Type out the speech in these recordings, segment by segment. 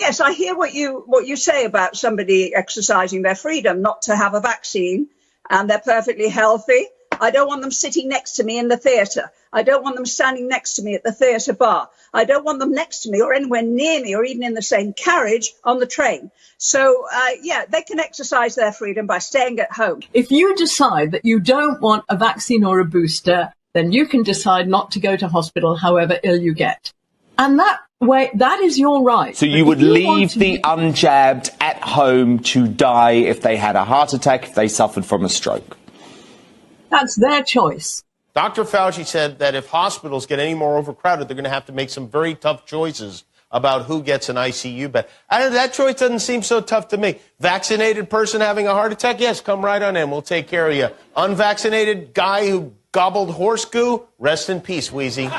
Yes, I hear what you say about somebody exercising their freedom not to have a vaccine, and they're perfectly healthy. I don't want them sitting next to me in the theatre. I don't want them standing next to me at the theatre bar. I don't want them next to me or anywhere near me or even in the same carriage on the train. So, they can exercise their freedom by staying at home. If you decide that you don't want a vaccine or a booster, then you can decide not to go to hospital however ill you get. And that is your right. So you would leave the unjabbed at home to die if they had a heart attack, if they suffered from a stroke? That's their choice. Dr. Fauci said that if hospitals get any more overcrowded, they're going to have to make some very tough choices about who gets an ICU bed. That choice doesn't seem so tough to me. Vaccinated person having a heart attack? Yes, come right on in. We'll take care of you. Unvaccinated guy who gobbled horse goo? Rest in peace, Wheezy.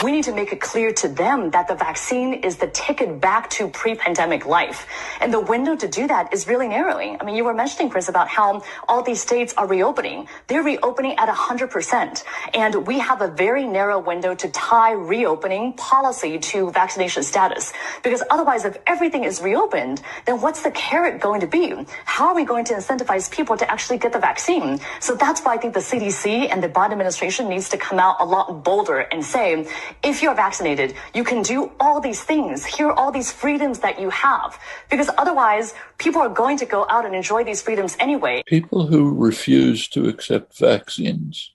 We need to make it clear to them that the vaccine is the ticket back to pre-pandemic life. And the window to do that is really narrowing. I mean, you were mentioning, Chris, about how all these states are reopening. They're reopening at 100%. And we have a very narrow window to tie reopening policy to vaccination status. Because otherwise, if everything is reopened, then what's the carrot going to be? How are we going to incentivize people to actually get the vaccine? So that's why I think the CDC and the Biden administration needs to come out a lot bolder and say, if you're vaccinated, you can do all these things. Here are all these freedoms that you have. Because otherwise, people are going to go out and enjoy these freedoms anyway. People who refuse to accept vaccines,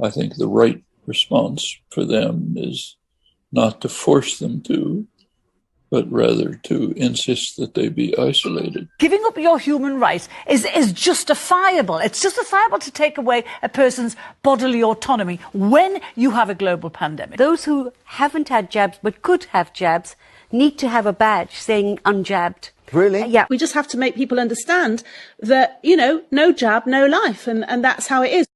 I think the right response for them is not to force them to, but rather to insist that they be isolated. Giving up your human rights is justifiable. It's justifiable to take away a person's bodily autonomy when you have a global pandemic. Those who haven't had jabs but could have jabs need to have a badge saying unjabbed. Really? Yeah. We just have to make people understand that, no jab, no life. And that's how it is.